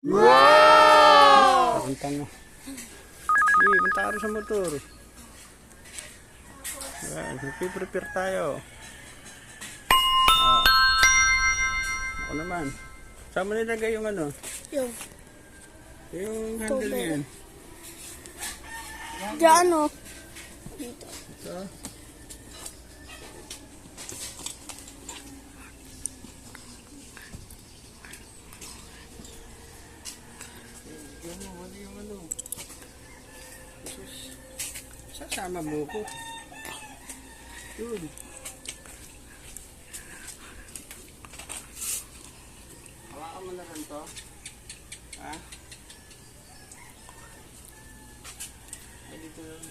Wow! Punta mo. Sige, punta ka rin sa motor. Ayan, prepare tayo. Ako naman. Saan mo nilagay yung ano? Yung handle niyan. Diyan o. Dito. Ito. Yung ano. Jesus. Sasama mo ko. Yun. Hawakan mo na rin to. Ha? Ay, dito lang.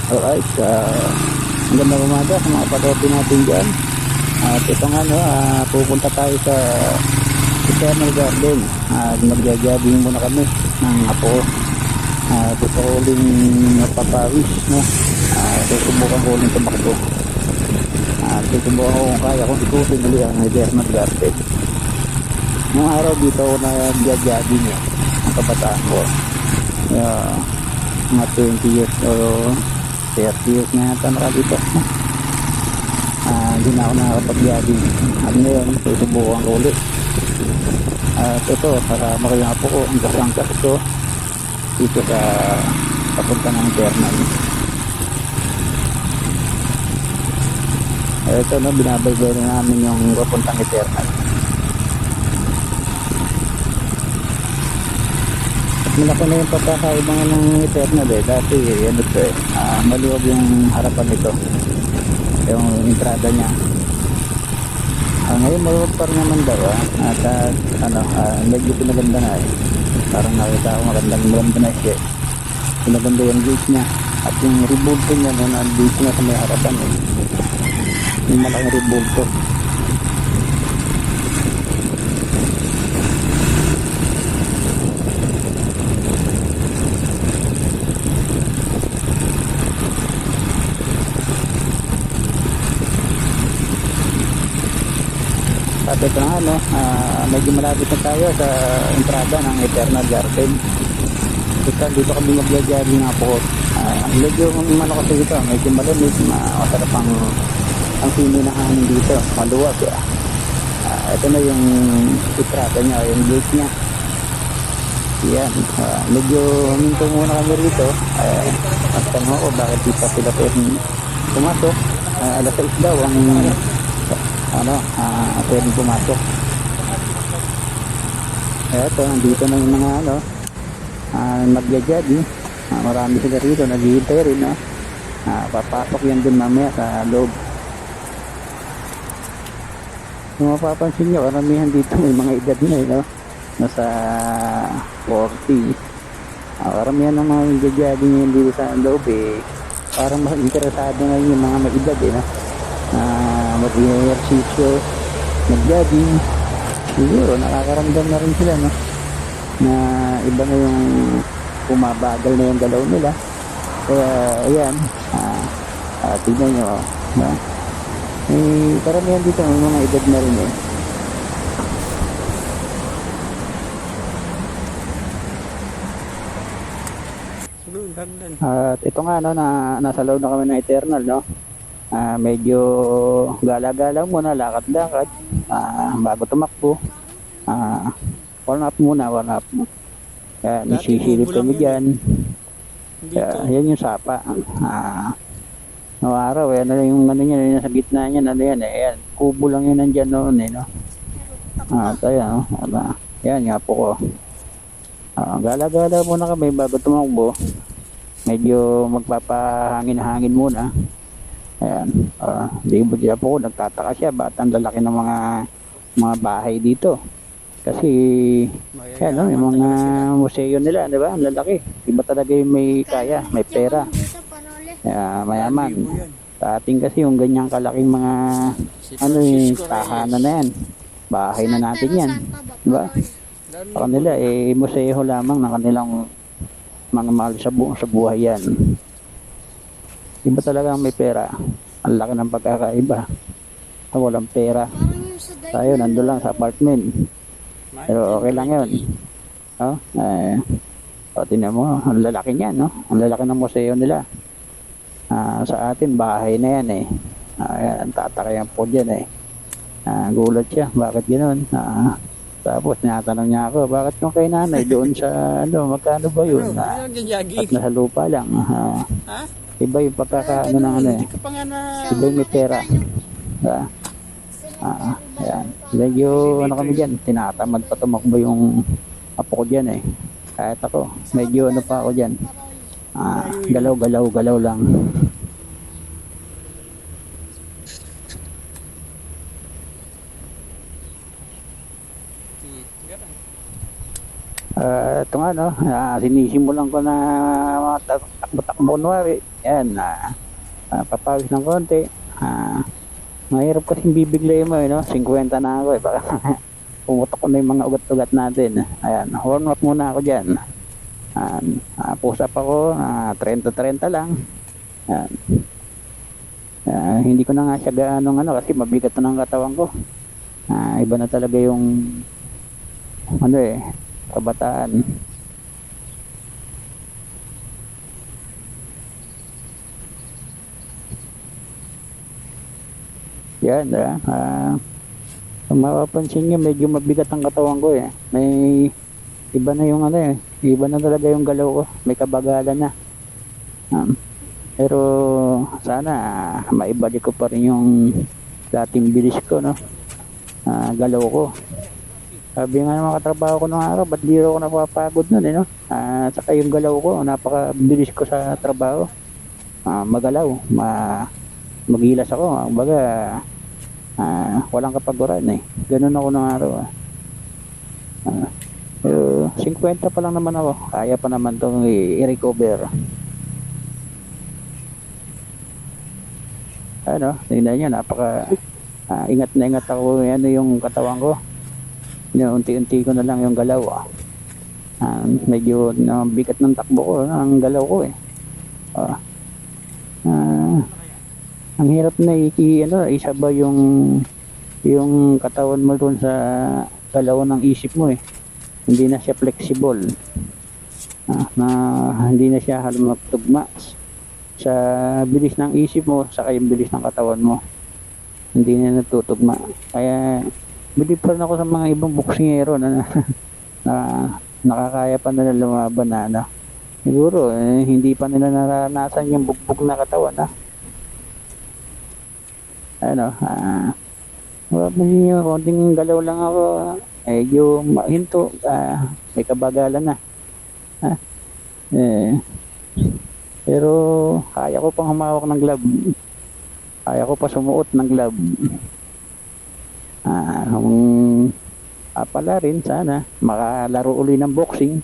Alright, magandang umaga sa mga patotin natin dyan. At ito nga pupunta tayo sa Eternal Garden. Magja-jogging muna kami ng apo. Gusto ko uling napapawis, no? Susubukan ko uling tumakbo. Susubukan ko kung kaya kung ikutin ulit ang Eternal Garden. Noong araw dito ako nagja-jogging ang kabataan ko. Mga 20 years o 30 years na yata nakalito. Hindi na ako nakakapag-jogging. At ngayon, susubukan ko ulit. At ito, para makilala po ko ang kasangkas ko dito sa papunta ng Eternal. Ito, no, binabaybay na namin yung papuntang Eternal. Malaki na yung pagkakaiba ng Eternal dati ano ito maluwag yung harapan nito, yung entrada niya. Ngayon maluwag pa rin naman daw at medyo pinaganda na parang nakita ko maganda na siya, pinaganda yung gate niya at yung rebulto niya na nandito na sa may harapan yung malaking rebulto. At ito na medyo malapit na tayo sa entrada ng Eternal Garden. Dito kami magja-jogging nga po. Medyo kasi dito, medyo malamig, masarap ang sino na hangin dito, maluwag. Ito na yung entrada niya, yung gate niya. Yan, medyo huminto muna kami rito. At tanong ako bakit di pa sila pwedeng pumasok. Alas 6 daw ang pwedeng pumasok. Eto, nandito na yung mga magja-jogging. Marami sila rito, naghihintay rin papasok yan dun mamaya sa loob. Kung mapapansin nyo, karamihan dito may mga edad na nasa 40. Karamihan ng mga magja-jogging yun dito sa loob parang mas interesado na yung mga may edad mag-ehersisyo, mag-jogging. Siguro nakakaramdam na rin sila na iba na yung pumabagal na yung galaw nila. Kaya ayan, tignan nyo karamihan dito may mga edad na rin Hagdan. At ito nga no, nasa loob na kami ng Eternal no. Medyo gala-gala muna, lakad-lakad bago tumakbo. Warm up muna, warm up. Kaya Dati nisisilip bubo lang kami yun dyan. Dito. Yan yung sapa. No araw, ano yung ano niya, yung sa gitna niya, ano yan, ayan, kubo lang yun nandyan noon no. Tayo, no? Yan nga po ko. Gala-gala muna kami bago tumakbo. Medyo magpapahangin-hangin muna. Ayan. Di ba siya po, nagtataka siya, ba't ang lalaki ng mga bahay dito. Kasi, yan, no, yung mga museo nila, di ba? Ang lalaki. Iba talaga yung may kaya, may pera. Mayaman. Sa ating kasi yung ganyang kalaking mga tahanan na yan. Bahay na natin yan. Di ba? Sa kanila, museo lamang ng kanilang mga mahal sa buhay yan. Iba talaga may pera. Ang laki ng pagkakaiba. Walang pera. Tayo, nandun lang sa apartment. Pero okay lang yun. Tingnan mo, ang lalaki niyan, no? Ang lalaki ng museo nila. Sa atin, bahay na yan eh. Ang tatakayan po dyan eh. Gulat siya, bakit gano'n? Tapos tinatanong niya ako, bakit yung kay nanay doon sa magkano ba yun? At nasa lupa lang. Iba yung pagkakaano ng ano eh. Iba yung may pera. Ayan. Medyo kami dyan, tinatamad pa tumakbo yung apo ko dyan eh. Kahit ako, medyo pa ako dyan. Galaw lang. Ito nga no, sinisimulan ko na takbo-takbo kunwari. Yan, papawis ng konti. Mahirap kasing bibiglayin mo, no? 50 na ako eh. Baka pumutok ko na yung mga ugat-ugat natin. Ayan, warm up muna ako dyan. Push up ako, 30-30 lang. Ayan. Hindi ko na nga siya gaanong kasi mabigat na ng katawan ko. Iba na talaga yung kabataan. Yan, kung mapapansin nyo, medyo mabigat ang katawan ko eh. May iba na yung iba na talaga yung galaw ko. May kabagalan na. Pero sana maibalik ko pa rin yung dating bilis ko, no? Galaw ko. Sabi nga ng mga katrabaho ko nung araw, ba't di ako napapagod nun no? Saka yung galaw ko, napakabilis ko sa trabaho. Magalaw, magilas ako. Baga, walang kapaguran eh. Ganun ako nung araw. Pero 50 pa lang naman ako. Kaya pa naman itong i-recover. Tingnan nyo, ingat na ingat ako yung katawan ko. Unti-unti ko na lang yung galaw. Medyo bigat ng takbo ko, ang galaw ko eh. Ang hirap na isaba yung katawan mo dun sa galaw ng isip mo eh. Hindi na siya flexible. Hindi na siya magtugma sa bilis ng isip mo saka yung bilis ng katawan mo. Hindi na natutugma. Kaya bilib pa rin ako sa mga ibang boksingero na nakakaya pa nila lumaban na siguro hindi pa nila naranasan yung bugbog na katawan konting galaw lang ako yung hinto may kabagalan na pero kaya ko pang humawak ng glove, kaya ko pa sumuot ng glove. Pala rin sana makalaro uli ng boxing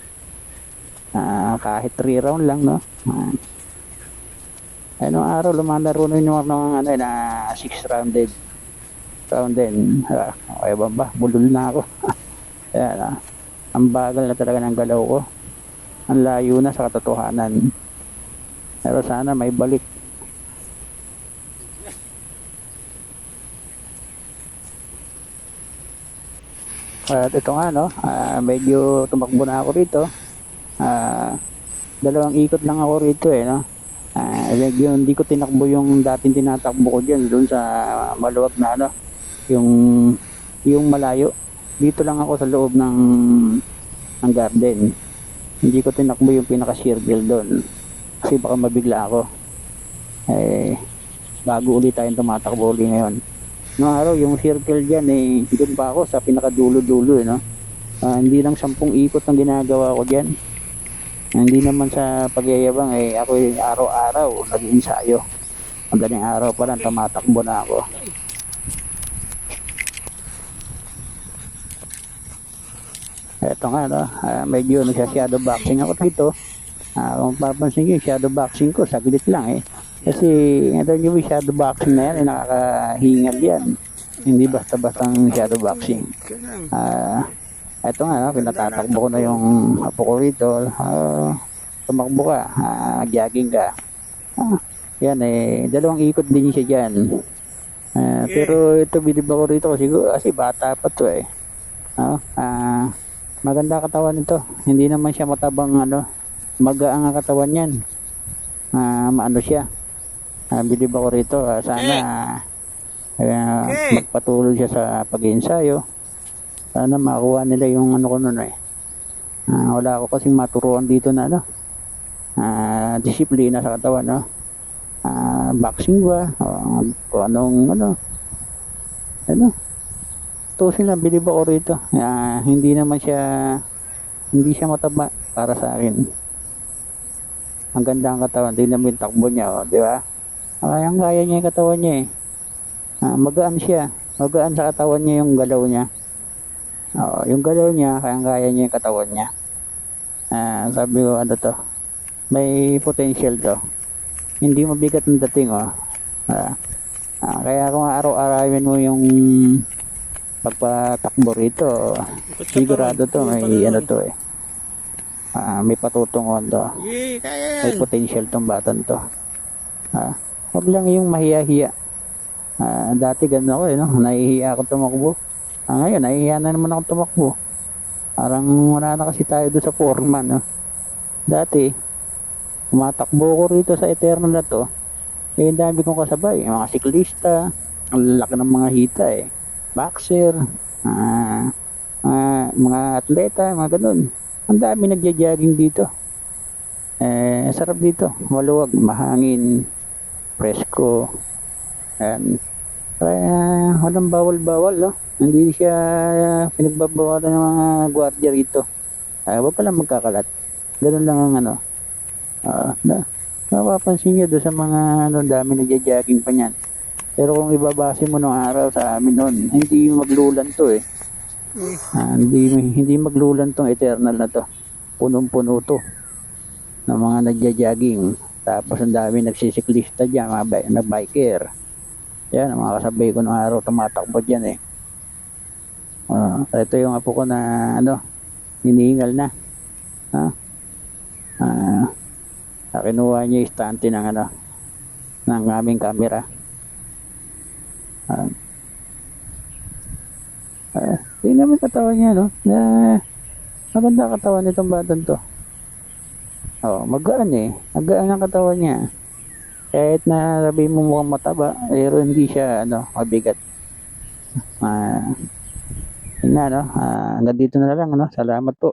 kahit 3 round lang no. Anong araw lumalaro na yung mga na 6 round din. Okay ba? Bulol na ako. Ayan, ang bagal na talaga ng galaw ko. Ang layo na sa katotohanan. Pero sana may balik. At ito nga medyo tumakbo na ako rito. Dalawang ikot lang ako rito eh, no? Medyo hindi ko tinakbo yung dating tinatakbo ko dyan, doon sa maluwag na ano, yung, yung malayo. Dito lang ako sa loob ng garden. Hindi ko tinakbo yung pinaka-circle doon. Kasi baka mabigla ako. Bago ulit tayong tumatakbo ulit ngayon. Noong araw, yung circle dyan doon pa ako sa pinakadulo-dulo no? Hindi lang 10 ikot ang ginagawa ko dyan. Hindi naman sa pagyayabang ako araw-araw nag-iinsayo. Madaling araw pa lang tumatakbo na ako. Eto nga no, medyo nagsa-shadow boxing ako dito. Kung papansin nyo, shadow boxing ko saglit lang kasi ito yung shadow boxing na yan nakakahingal yan. Hindi basta-bastang shadow boxing. Eto nga, pinatatakbo ko na yung apo ko rito. Tumakbo ka, jogging ka. Yan dalawang ikot din siya dyan. Pero ito bilib ako rito kasi bata pa to maganda katawan nito. Hindi naman siya matabang magaang ang katawan yan. Maano siya. Bilib ako rito. Sana magpatuloy siya sa pag-iensayo. Sana makuha nila yung ko nun wala ako kasing maturuan dito na disiplina sa katawan boxing ba kung anong tusin lang bilib ako rito. Hindi siya mataba para sa akin. Ang ganda ang katawan, tingnan mo yung takbo niya di ba? Kaya niya yung katawan niya magaan siya, magaan sa katawan niya yung galaw niya. Yung galaw niya, kaya niya yung katawan niya. Sabi ko, may potential to. Hindi mabigat ng dating, kaya kung araw-arawin mo yung pagpatakbo rito, sigurado to, may may patutungon to. May potential tong batan to. Huwag lang yung mahiya-hiya. Dati gano'n ako, nahihiya ako tumakbo. Ngayon, nahihiya na naman ako tumakbo. Parang wala na kasi tayo doon sa foreman. Dati, tumatakbo ko rito sa Eternal na to. Dami kong kasabay. Mga siklista, ang lalaki ng mga hita boxer, mga atleta, mga ganun. Ang dami nagja-jogging dito. Sarap dito. Maluwag, mahangin, presko. Kaya walang bawal-bawal hindi siya pinagbabawalan ng mga gwardiya rito. Wala pala magkakalat. Ganun lang ang napapansin nyo doon sa mga dami nagja-jogging pa niyan. Pero kung ibabase mo nung araw sa amin noon, hindi maglulan to hindi maglulan tong Eternal na to. Punong-puno to ng mga nagja-jogging. Tapos ang dami nagsisiklista dyan, mga biker. Yan, ang mga kasabay ko nung araw tumatakbo dyan ito yung apo ko na hinihingal na. Kinuha niya yung stante ng ng aming camera. Tingnan mo katawan niya maganda katawan nitong batan to. Magaan magaan ang katawan niya. Kahit na sabi mo mukhang mataba, pero hindi siya mabigat. Hanggang dito na lang Salamat po.